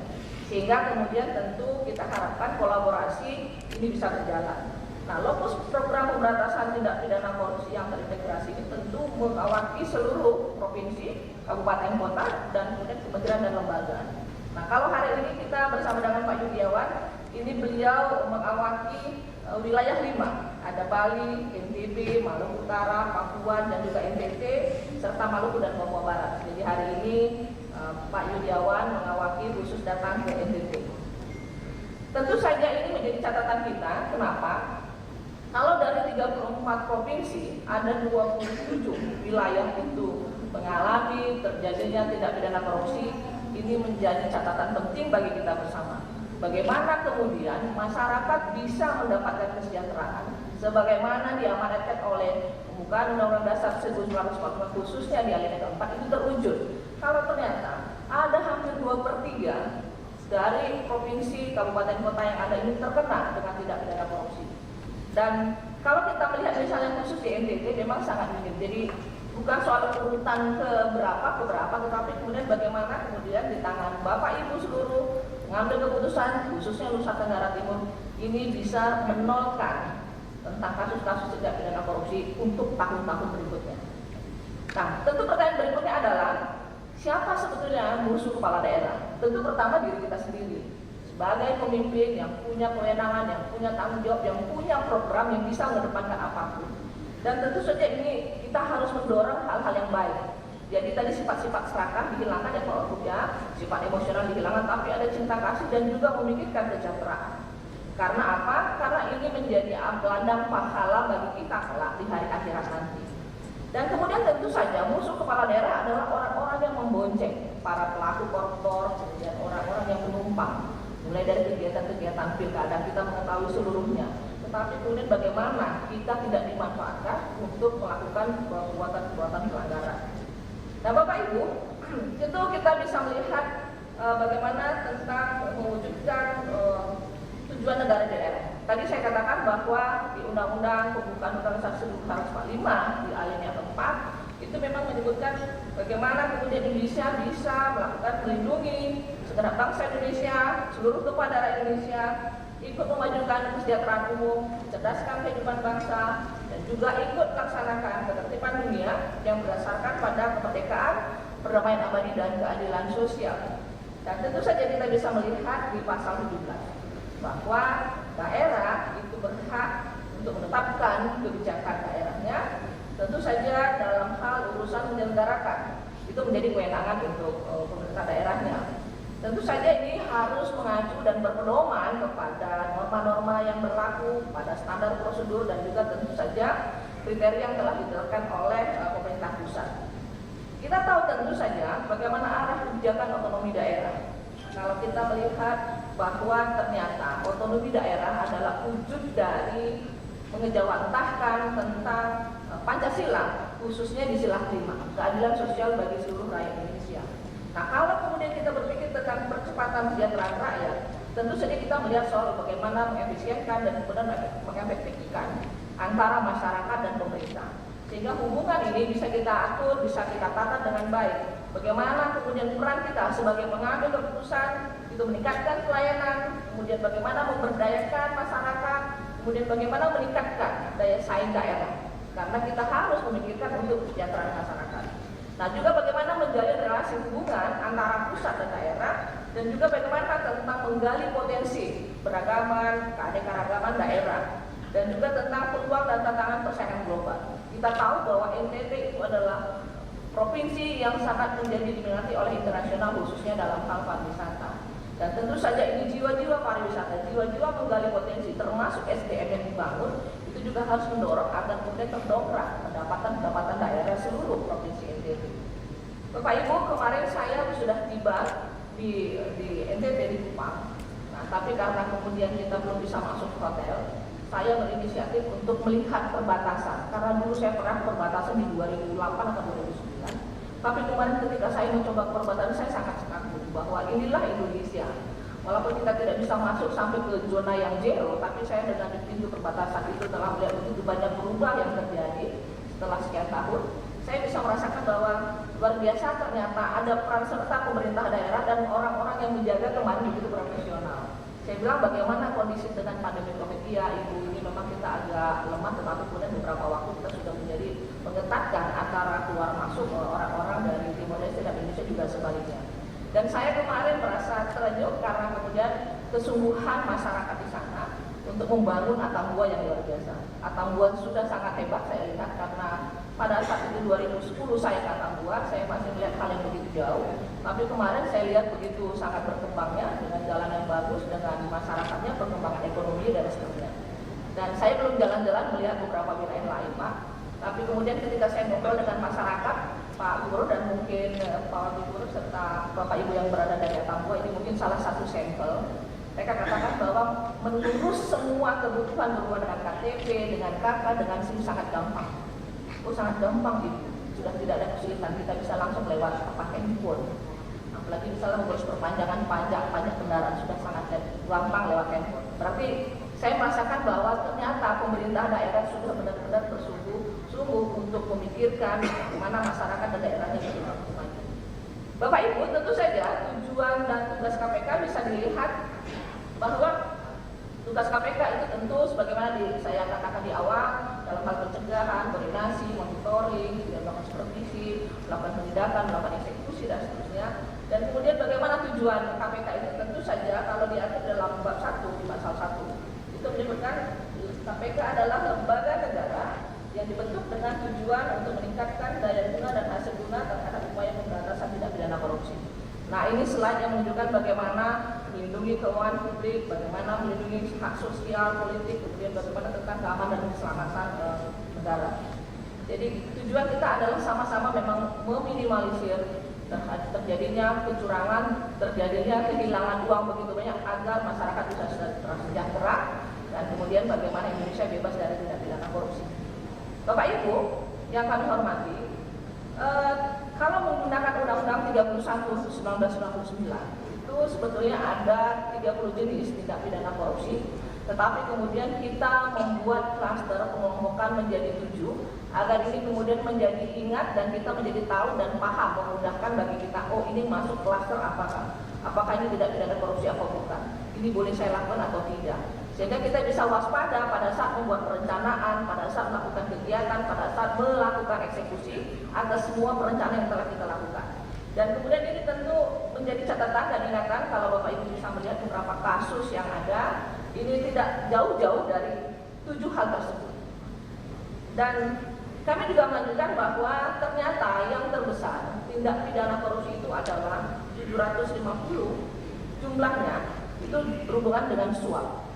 Sehingga kemudian tentu kita harapkan kolaborasi ini bisa berjalan. Nah, lokus program pemberantasan tindak pidana korupsi yang terintegrasi ini tentu mengawaki seluruh provinsi, kabupaten, kota, dan kemudian kementerian dan lembaga. Nah, kalau hari ini kita bersama dengan Pak Yudiawan, ini beliau mengawaki wilayah 5, ada Bali, NTB, Maluku Utara, Papua, dan juga NTT, serta Maluku dan Papua Barat. Jadi hari ini Pak Yudiawan mengawaki khusus datang ke NTT. Tentu saja ini menjadi catatan kita. Kenapa? Kalau dari 34 provinsi ada 27 wilayah itu mengalami terjadinya tindak pidana korupsi, ini menjadi catatan penting bagi kita bersama. Bagaimana kemudian masyarakat bisa mendapatkan kesejahteraan sebagaimana diamanatkan oleh pembukaan Undang-Undang Dasar 1945 khususnya di alinea keempat itu terwujud. Kalau ternyata ada hampir 2/3 dari provinsi, kabupaten, kota yang ada ini terkena dengan tindak pidana korupsi. Dan kalau kita melihat misalnya khusus di NTT memang sangat minim. Jadi bukan soal urutan ke berapa, tetapi kemudian bagaimana kemudian di tangan Bapak Ibu seluruh mengambil keputusan khususnya Nusa Tenggara Timur ini bisa menolkan tentang kasus-kasus tindak pidana korupsi untuk tahun-tahun berikutnya. Nah, tentu pertanyaan berikutnya adalah siapa sebetulnya musuh kepala daerah? Tentu pertama diri kita sendiri. Sebagai pemimpin yang punya kewenangan, yang punya tanggung jawab, yang punya program yang bisa mengedepankan apapun. Dan tentu saja ini kita harus mendorong hal-hal yang baik. Jadi tadi sifat-sifat serakah dihilangkan ya Pak Wakil, sifat emosional dihilangkan, tapi ada cinta kasih dan juga memikirkan kesejahteraan. Karena apa? Karena ini menjadi ladang pahala bagi kita kelak di hari akhirat nanti. Dan kemudian tentu saja musuh kepala daerah adalah orang-orang yang membonceng para pelaku koruptor, kemudian orang-orang yang menumpang. Mulai dari kegiatan-kegiatan pilkada kita mengetahui seluruhnya. Tetapi kemudian bagaimana kita tidak dimanfaatkan untuk melakukan perbuatan-perbuatan pelanggaran. Nah Bapak Ibu, tentu kita bisa melihat bagaimana tentang mewujudkan tujuan negara di daerah. Tadi saya katakan bahwa di Undang-Undang Pembukaan Undang-Undang 1945 di alinea keempat itu memang menyebutkan bagaimana kemudian Indonesia bisa melakukan melindungi segenap bangsa Indonesia, seluruh kepala daerah Indonesia, ikut memajukan kesejahteraan umum, mencerdaskan kehidupan bangsa, dan juga ikut melaksanakan ketertiban dunia yang berdasarkan pada kemerdekaan, perdamaian abadi, dan keadilan sosial. Dan tentu saja kita bisa melihat di pasal 17 bahwa daerah itu berhak untuk menetapkan kebijakan daerahnya, tentu saja dalam hal urusan menyelenggarakan itu menjadi kewenangan untuk pemerintah daerahnya. Tentu saja ini harus mengacu dan berpedoman kepada norma-norma yang berlaku, pada standar prosedur dan juga tentu saja kriteria yang telah ditetapkan oleh pemerintah pusat. Kita tahu tentu saja bagaimana arah kebijakan otonomi daerah. Kalau kita melihat bahwa ternyata otonomi daerah adalah wujud dari mengejawantahkan tentang Pancasila, khususnya di sila 5, keadilan sosial bagi seluruh rakyat Indonesia. Nah, kalau kemudian kita berpikir tentang percepatan kesejahteraan rakyat, tentu saja kita melihat soal bagaimana mengefisienkan dan kemudian mengefektifkan antara masyarakat dan pemerintah. Sehingga hubungan ini bisa kita atur, bisa kita tata dengan baik. Bagaimana kemudian peran kita sebagai pengambil keputusan itu meningkatkan pelayanan, kemudian bagaimana memberdayakan masyarakat, kemudian bagaimana meningkatkan daya saing daerah. Karena kita harus memikirkan untuk kesejahteraan masyarakat. Nah, juga bagaimana menjalin relasi hubungan antara pusat dan daerah, dan juga bagaimana tentang menggali potensi beragaman, keanekaragaman daerah, dan juga tentang peluang dan tantangan persaingan global. Kita tahu bahwa NTT itu adalah provinsi yang sangat menjadi diminati oleh internasional, khususnya dalam hal pariwisata. Dan tentu saja ini jiwa-jiwa pariwisata, jiwa-jiwa menggali potensi, termasuk SDM yang dibangun, itu juga harus mendorong agar kemudian terdongkrak pendapatan daerah seluruh provinsi NTT. Bapak Ibu, kemarin saya sudah tiba di NTT di Kupang. Nah, tapi karena kemudian kita belum bisa masuk hotel, saya berinisiatif untuk melihat perbatasan. Karena dulu saya pernah perbatasan di 2008 atau 2009. Tapi kemarin ketika saya mencoba perbatasan, saya sangat kagum bahwa inilah Indonesia. Walaupun kita tidak bisa masuk sampai ke zona yang zero, tapi saya dengan pintu perbatasan itu telah melihat begitu banyak perubahan yang terjadi setelah sekian tahun. Saya bisa merasakan bahwa luar biasa ternyata ada peran serta pemerintah daerah dan orang-orang yang menjaga kemarin begitu profesional. Saya bilang bagaimana kondisi dengan pandemi COVID, ya Ibu, ini memang kita agak lemah, tetapi kemudian beberapa waktu kita sudah menjadi mengetatkan antara keluar masuk orang-orang dari Timor Leste dan Indonesia juga sebaliknya. Dan saya kemarin merasa terenyuh karena kemudian kesungguhan masyarakat di sana untuk membangun Atambua yang luar biasa. Atambua sudah sangat hebat saya lihat, karena pada saat itu 2010 saya ke Atambua, saya masih melihat hal yang begitu jauh. Tapi kemarin saya lihat begitu sangat berkembangnya dengan jalan yang bagus, dengan masyarakatnya, perkembangan ekonomi dan seterusnya. Dan saya belum jalan-jalan melihat beberapa wilayah lain, Pak. Tapi kemudian ketika saya ngobrol dengan masyarakat, Pak Gubernur dan mungkin Pak Gubernur serta Bapak Ibu yang berada dari Atambua, ini mungkin salah satu sampel. Mereka katakan bahwa mengurus semua kebutuhan berhubungan dengan KTP, dengan KK, dengan SIM sangat gampang. Oh, sangat gampang Ibu. Sudah tidak ada kesulitan, kita bisa langsung lewat handphone. Apalagi misalnya mengurus perpanjangan pajak kendaraan sudah sangat gampang lewat handphone. Berarti saya merasakan bahwa ternyata pemerintah daerah sudah benar-benar bersungguh-sungguh untuk memikirkan bagaimana masyarakat dan daerahnya bisa maju. Bapak Ibu, tentu saja tujuan dan tugas KPK bisa dilihat bahwa tugas KPK itu tentu sebagaimana saya katakan di awal, dalam hal pencegahan, koordinasi, monitoring, melakukan supervisi, melakukan penindakan, melakukan eksekusi dan seterusnya. Dan kemudian bagaimana tujuan KPK itu tentu saja kalau diatur dalam bab 1 di pasal 1 itu menyebutkan KPK adalah lembaga negara yang dibentuk dengan tujuan untuk meningkatkan daya guna dan hasil guna terhadap upaya pemberantasan tindak pidana korupsi. Nah, ini slide yang menunjukkan bagaimana melindungi keuangan publik, bagaimana melindungi hak sosial, politik, kemudian bagaimana tentang keamanan dan keselamatan negara. Jadi tujuan kita adalah sama-sama memang meminimalisir terjadinya kecurangan, terjadinya kehilangan uang begitu banyak agar masyarakat bisa sejahtera dan kemudian bagaimana Indonesia bebas dari tindak pidana korupsi. Bapak Ibu yang kami hormati, kalau menggunakan Undang-Undang 31 1999 itu sebetulnya ada 30 jenis tindak pidana korupsi, tetapi kemudian kita membuat klaster pengelompokan menjadi 7 agar ini kemudian menjadi ingat dan kita menjadi tahu dan paham, memudahkan bagi kita, oh ini masuk klaster apakah ini tidak pidana korupsi atau bukan, ini boleh saya lakukan atau tidak, sehingga kita bisa waspada pada saat membuat perencanaan, pada saat melakukan kegiatan, pada saat melakukan eksekusi atas semua perencanaan yang telah kita lakukan. Dan kemudian ini tentu menjadi catatan dan ingatan kalau Bapak Ibu bisa melihat beberapa kasus yang ada, ini tidak jauh-jauh dari 7 hal tersebut. Dan kami juga melanjutkan bahwa ternyata yang terbesar tindak pidana korupsi itu adalah 750 jumlahnya itu berhubungan dengan suap,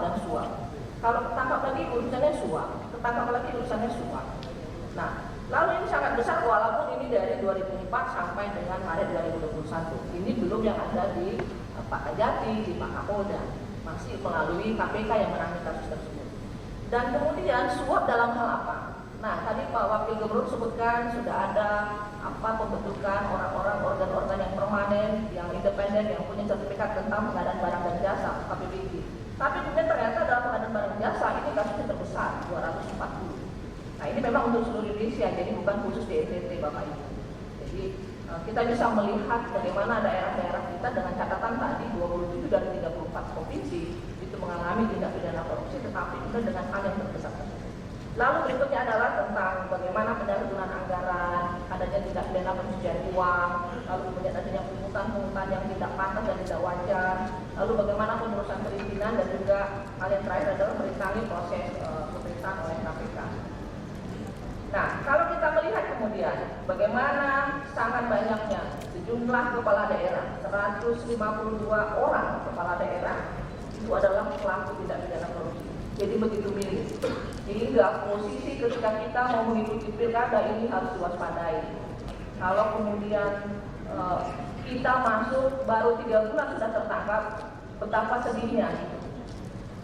dan suap. Kalau ketangkap lagi urusannya suap, ketangkap lagi urusannya suap. Nah, lalu ini sangat besar walaupun ini dari 2004 sampai dengan Maret 2021. Ini belum yang ada di Pak Kajati, di Pak Kapolda, masih melalui KPK yang menangani kasus tersebut. Dan kemudian suap dalam hal apa? Nah, tadi Pak Wakil Gubernur sebutkan sudah ada pembentukan orang-orang organ-organ yang permanen, yang independen, yang punya sertifikat tentang pengadaan barang dan jasa (KPBJ). Tapi kemudian ternyata dalam pengadaan barang dan jasa ini kasusnya terbesar 240. Nah, memang untuk seluruh Indonesia, jadi bukan khusus di NTT Bapak Ibu. Jadi kita bisa melihat bagaimana daerah-daerah kita dengan catatan tadi 27 dari 34 provinsi itu mengalami tindak pidana korupsi, tetapi juga dengan hal yang terbesar. Lalu berikutnya adalah tentang bagaimana penyalahgunaan anggaran, adanya tindak pidana pencucian uang, lalu kemudian adanya pungutan yang tidak pantas dan tidak wajar, lalu bagaimana pengurusan perizinan, dan juga hal yang terakhir adalah merintangi proses pemerintahan oleh KPK. Nah, kalau kita melihat kemudian bagaimana sangat banyaknya sejumlah kepala daerah, 152 orang kepala daerah itu adalah pelaku tindak pidana korupsi. Jadi begitu minim, sehingga posisi ketika kita mau mengikuti pilkada ini harus diwaspadai. Kalau kemudian kita masuk baru 3 bulan sudah tertangkap, betapa sedihnya.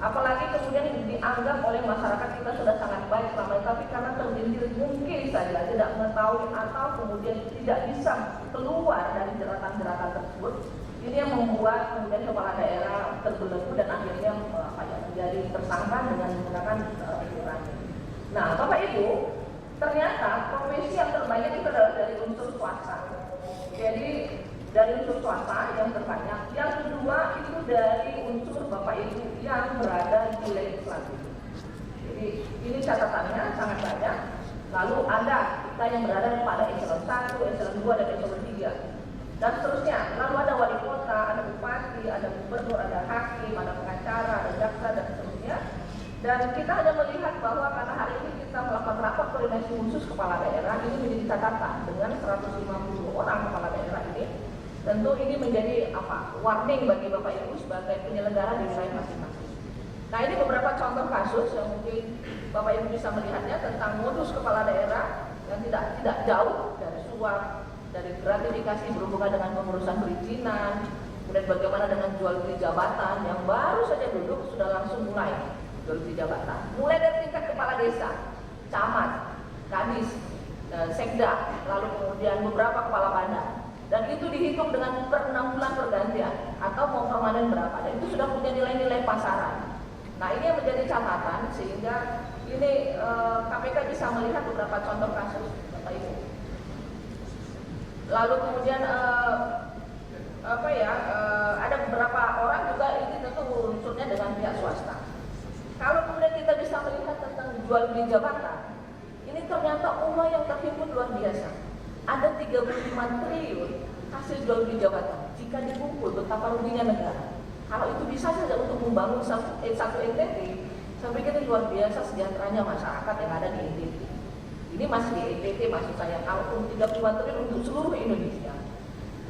Apalagi kemudian dianggap oleh masyarakat kita sudah sangat baik selama ini, tapi karena tergelincir mungkin saja tidak mengetahui atau kemudian tidak bisa keluar dari jeratan-jeratan tersebut. Ini yang membuat kemudian kepala daerah terbelenggu dan akhirnya menjadi tersangka dengan menggunakan iurannya. Nah, Bapak Ibu, ternyata profesi yang terbanyak itu adalah dari unsur swasta. Jadi dari unsur swasta yang terbanyak. Yang kedua itu dari unsur Bapak Ibu yang berada di legislatif. Jadi ini catatannya sangat banyak. Lalu ada kita yang berada pada eselon 1, eselon 2, dan eselon 3. Dan seterusnya, lalu ada wali kota, ada bupati, ada gubernur, ada hakim, ada pengacara, ada jaksa, dan seterusnya. Dan kita hanya melihat bahwa karena hari ini kita melakukan rapat koordinasi khusus kepala daerah, ini menjadi catatan dengan 150 orang kepala daerah ini. Tentu ini menjadi warning bagi Bapak Ibu sebagai penyelenggara di wilayah masing-masing. Nah, ini beberapa contoh kasus yang mungkin Bapak Ibu bisa melihatnya tentang modus kepala daerah yang tidak jauh dari suap, dari gratifikasi berhubungan dengan pengurusan perizinan, kemudian bagaimana dengan jual beli jabatan yang baru saja duduk sudah langsung mulai jual beli jabatan. Mulai dari tingkat kepala desa, camat, kadis, sekda, lalu kemudian beberapa kepala badan. Dan itu dihitung dengan per 6 bulan pergantian atau mau permanen berapa. Dan itu sudah punya nilai-nilai pasaran. Nah, ini yang menjadi catatan sehingga ini KPK bisa melihat beberapa contoh kasus, Bapak Ibu. Lalu kemudian ada beberapa orang juga ini tentu unsurnya dengan pihak swasta. Kalau kemudian kita bisa melihat tentang jual beli jabatan, ini ternyata uang yang terhimpun luar biasa. Ada 35 triliun hasil jual beli jabatan. Jika dikumpul, betapa ruginya negara. Kalau itu bisa saja untuk membangun satu NTT, saya pikir ini luar biasa sejahteranya masyarakat yang ada di NTT. Ini masih di NTT, maksud saya, kalau 35 triliun untuk seluruh Indonesia.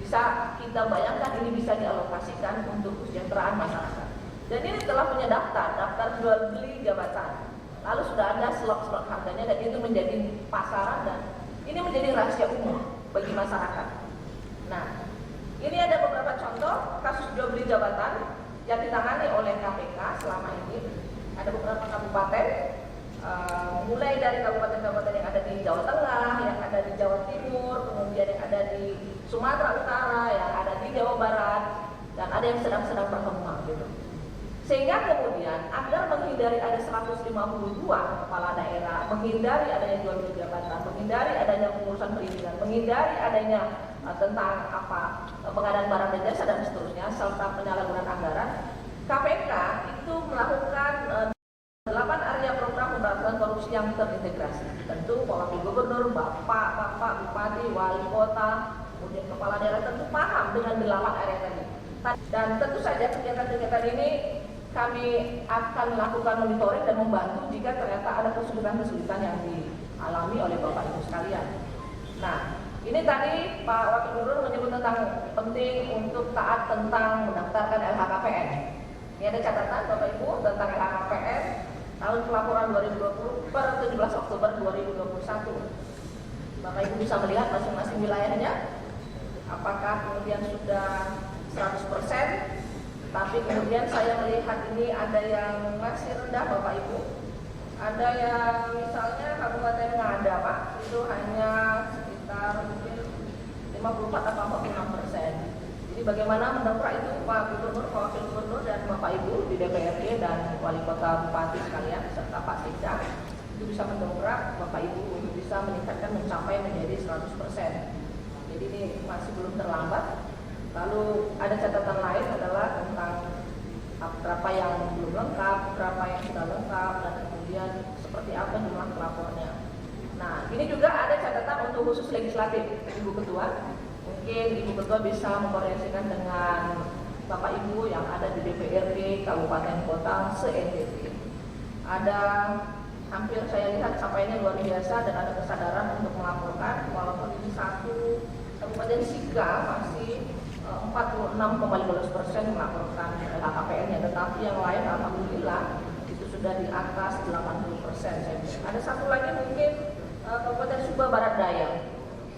Bisa kita bayangkan ini bisa dialokasikan untuk kesejahteraan masyarakat. Dan ini telah punya daftar jual beli jabatan. Lalu sudah ada slot-slot harganya dan itu menjadi pasaran dan ini menjadi rahasia umum bagi masyarakat. Nah, ini ada beberapa contoh kasus jual beli jabatan yang ditangani oleh KPK selama ini. Ada beberapa kabupaten, mulai dari kabupaten-kabupaten yang ada di Jawa Tengah, yang ada di Jawa Timur, kemudian yang ada di Sumatera Utara, yang ada di Jawa Barat, dan ada yang sedang berkembang gitu. Sehingga kemudian agar menghindari ada 152 kepala daerah, menghindari adanya jual beli jabatan, menghindari adanya pengurusan perizinan, menghindari adanya tentang pengadaan barang dan jasa dan seterusnya, serta penyalahgunaan anggaran, KPK itu melakukan 8 area program pemberantasan korupsi yang terintegrasi. Tentu Wakil Gubernur, Bapak Bupati, Wali Kota, kemudian Kepala Daerah tentu paham dengan 8 area tadi. Dan tentu saja kegiatan-kegiatan ini kami akan melakukan monitoring dan membantu jika ternyata ada kesulitan-kesulitan yang dialami oleh Bapak Ibu sekalian. Nah, ini tadi Pak Wakil Gubernur menyebut tentang penting untuk taat tentang mendaftarkan LHKPN. Ini ada catatan Bapak Ibu tentang LHKPN tahun pelaporan 2020 per 17 Oktober 2021. Bapak Ibu bisa melihat masing-masing wilayahnya apakah kemudian sudah 100%, tapi kemudian saya melihat ini ada yang masih rendah Bapak Ibu. Ada yang misalnya Kabupaten Ngada Pak, itu hanya sekitar mungkin 54 atau 46%. Jadi bagaimana mendongkrak itu Pak Gubernur, Pak Wakil Gubernur dan Bapak Ibu di DPRD dan Wali Kota Bupati sekalian serta Pak Sekda itu bisa mendongkrak Bapak Ibu untuk bisa meningkatkan mencapai menjadi 100%. Jadi ini masih belum terlambat. Lalu ada catatan lain adalah tentang berapa yang belum lengkap, berapa yang sudah lengkap, dan kemudian seperti apa jumlah pelapornya. Nah, ini juga ada catatan untuk khusus legislatif, Ibu Ketua. Mungkin Ibu Ketua bisa mengkoordinasikan dengan Bapak Ibu yang ada di DPRD Kabupaten Kota se-NTT. Ada hampir saya lihat sampainya luar biasa dan ada kesadaran untuk melaporkan, walaupun ini satu Kabupaten Sika masih 46,15% melaporkan LHKPN-nya, tetapi yang lain alhamdulillah itu sudah di atas 80%. Ada satu lagi mungkin Kabupaten Sumba Barat Daya.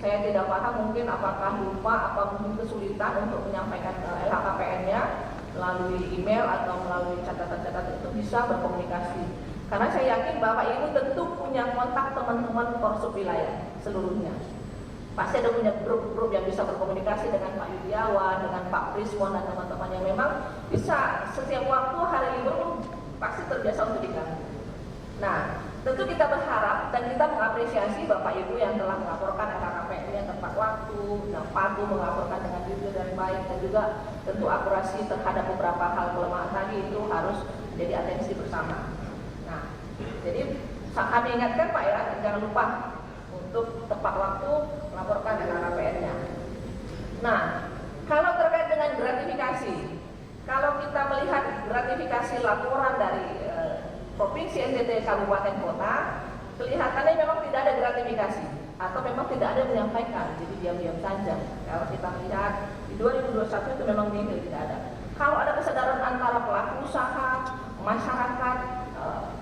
Saya tidak paham, mungkin apakah lupa, apa mungkin kesulitan untuk menyampaikan LHKPN-nya melalui email atau melalui catatan-catatan itu bisa berkomunikasi. Karena saya yakin Bapak Ibu tentu punya kontak teman-teman Korsub wilayah seluruhnya. Pasti ada punya grup-grup yang bisa berkomunikasi dengan Pak Yudiawan, dengan Pak Prismon dan teman-teman yang memang bisa setiap waktu hari libur pasti terbiasa untuk diganggu. Nah, tentu kita berharap dan kita mengapresiasi Bapak Ibu yang telah melaporkan LHKPN-nya tepat waktu, yang patuh melaporkan dengan jujur dan baik, dan juga tentu akurasi terhadap beberapa hal kelemahan tadi itu harus menjadi atensi bersama. Nah, jadi kami ingatkan Pak ya, jangan lupa untuk tepat waktu melaporkan LHKPN-nya. Nah, kalau terkait dengan gratifikasi, kalau kita melihat gratifikasi laporan dari Provinsi NTT Kabupaten Kota, kelihatannya memang tidak ada gratifikasi atau memang tidak ada yang menyampaikan, jadi diam-diam saja. Kalau kita melihat di 2021 itu memang nihil, tidak ada. Kalau ada kesadaran antara pelaku usaha, masyarakat,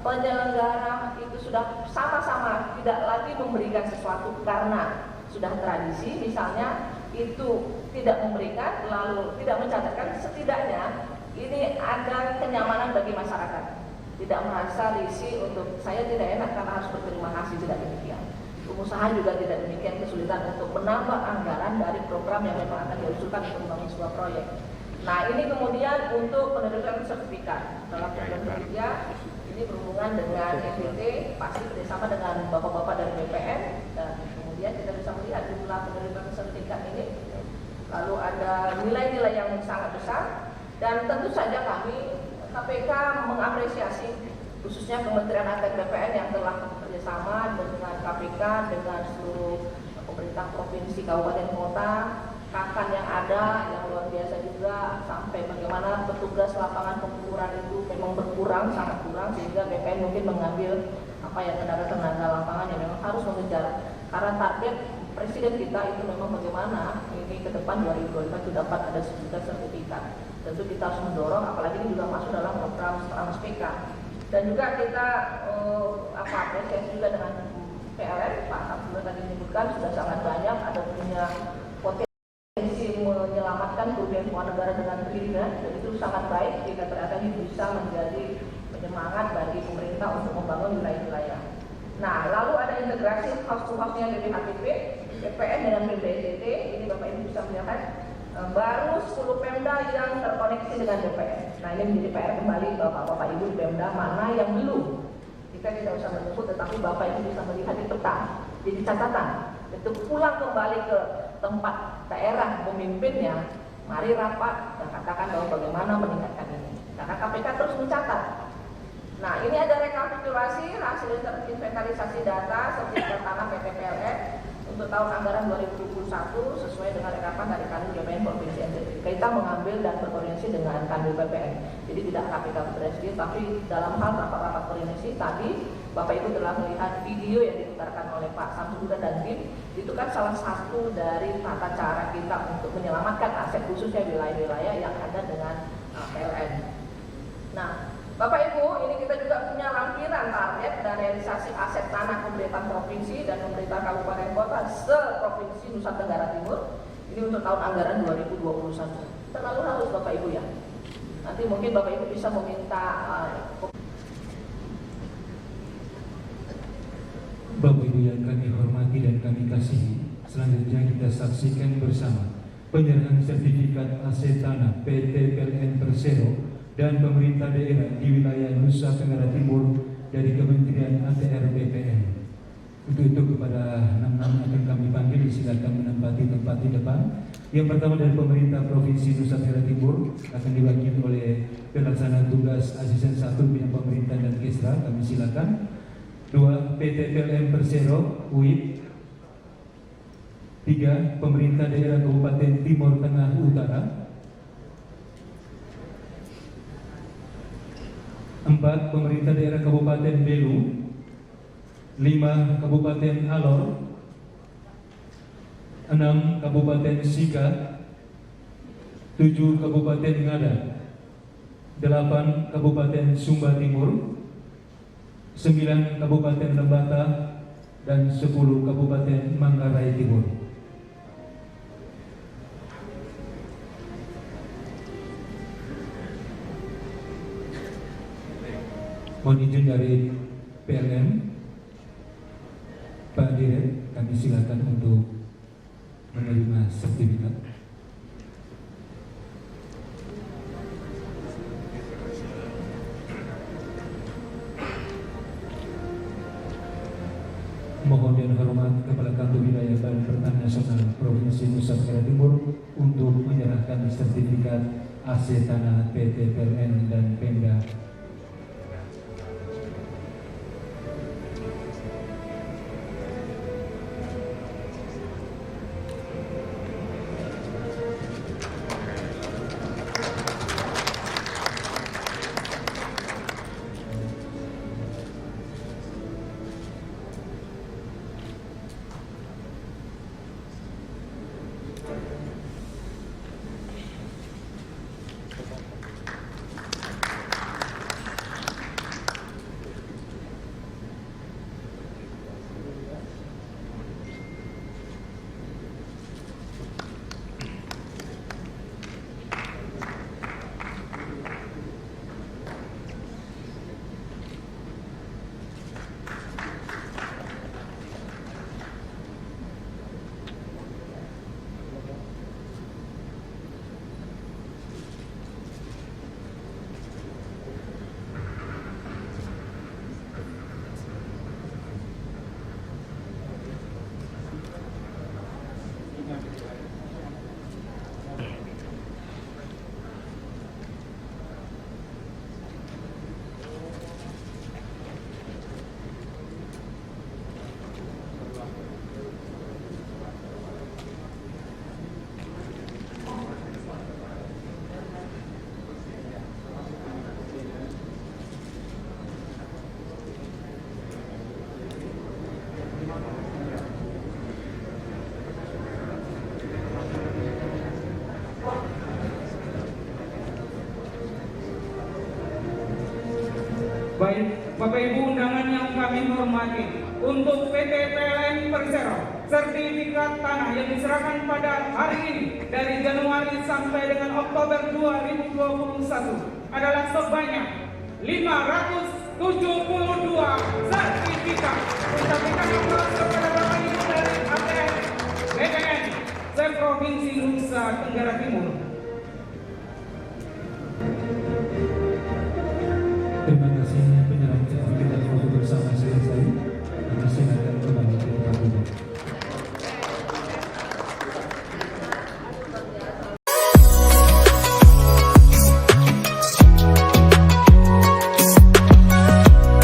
penyelenggara itu sudah sama-sama tidak lagi memberikan sesuatu karena sudah tradisi, misalnya itu tidak memberikan lalu tidak mencatatkan, setidaknya ini ada kenyamanan bagi masyarakat. Tidak merasa risih untuk saya tidak enak karena harus berterima kasih, tidak demikian. Pengusaha juga tidak demikian, kesulitan untuk menambah anggaran dari program yang memang akan diusulkan untuk membangun sebuah proyek. Nah, ini kemudian untuk penerbitan sertifikat dalam program kerja ini berhubungan dengan NTT, pasti bersama dengan bapak-bapak dari BPN, dan kemudian kita bisa melihat jumlah penerbitan sertifikat ini. Lalu ada nilai-nilai yang sangat besar, dan tentu saja kami KPK mengapresiasi khususnya Kementerian ATK BPN yang telah bekerjasama dengan KPK, dengan seluruh pemerintah provinsi, kabupaten, kota, kakan yang ada yang luar biasa juga, sampai bagaimana petugas lapangan pengukuran itu memang berkurang, sangat kurang, sehingga BPN mungkin mengambil apa ya tenaga lapangan yang memang harus mengejar, karena target Presiden kita itu memang bagaimana ini ke depan 2025 itu dapat ada 1 juta sertifikat. Tentu kita harus mendorong, apalagi ini juga masuk dalam program SPK. Dan juga kita apresiasi juga dengan PLN, Pak Abdullah tadi menyebutkan sudah sangat banyak, ada punya potensi menyelamatkan kerugian keuangan negara dengan triliunan, dan itu sangat baik jika ternyata ini bisa menjadi penyemangat bagi pemerintah untuk membangun wilayah-wilayah. Nah, lalu ada integrasi house-to-house-nya dari HTP, BPN dengan Pemda NTT, ini Bapak Ibu bisa melihat baru 10 Pemda yang terkoneksi dengan BPN. Nah, ini menjadi PR kembali Bapak Ibu di Pemda mana yang belum. Kita tidak usah menyebut, tetapi Bapak Ibu bisa melihat di peta, jadi catatan. Itu pulang kembali ke tempat daerah pemimpinnya, mari rapat dan katakan bahwa bagaimana meningkatkan ini. Karena KPK terus mencatat. Nah, ini ada rekapitulasi hasil inventarisasi data sertifikat tanah PT PLN untuk tahun anggaran 2021 sesuai dengan rekapan dari Kanwil BPN Provinsi NTT. Kita mengambil dan berkoordinasi dengan Kanwil BPN. Jadi tidak KPK berdasarkan, tapi dalam hal rapat-rapat koordinasi tadi Bapak Ibu telah melihat video yang diputarkan oleh Pak Samsudin dan tim. Itu kan salah satu dari tata cara kita untuk menyelamatkan aset khususnya wilayah-wilayah yang ada dengan PLN. Nah, Bapak Ibu, ini kita juga punya lampiran target dan realisasi aset tanah pemerintah provinsi dan pemerintah kabupaten kota se-provinsi Nusa Tenggara Timur. Ini untuk tahun anggaran 2021. Terlalu halus Bapak Ibu ya. Nanti mungkin Bapak Ibu bisa meminta Bapak Ibu yang kami hormati dan kami kasihi, selanjutnya kita saksikan bersama penyerahan sertifikat aset tanah PT PLN Persero dan pemerintah daerah di wilayah Nusa Tenggara Timur dari Kementerian ATR BPN. Yang pertama dari pemerintah Provinsi Nusa Tenggara Timur akan diwakili oleh pelaksana tugas asisten 1 bidang pemerintahan dan Kesra, kami silakan. 2. PT PLN Persero UIT. 3. Pemerintah daerah Kabupaten Timur Tengah Utara. 4. Pemerintah daerah Kabupaten Belu. 5. Kabupaten Alor. 6. Kabupaten Sika. 7. Kabupaten Ngada. 8. Kabupaten Sumba Timur. 9. Kabupaten Lembata. Dan 10. Kabupaten Manggarai Timur. Mohon izin dari PLN, Pak Direk, kami silakan untuk menerima sertifikat. Mohon yang hormat Kepala Kantor Wilayah Badan Pertanian Nasional Provinsi Nusa Tenggara Timur untuk menyerahkan sertifikat AC tanah PT PLN dan Pemda. Baik, Bapak Ibu undangan yang kami hormati, untuk PT PLN Persero, sertifikat tanah yang diserahkan pada hari ini dari Januari sampai dengan Oktober 2021 adalah sebanyak 572 sertifikat. Kita berikan aplaus kepada Bapak Ibu dari ATN BPN se-Provinsi Nusa Tenggara Timur.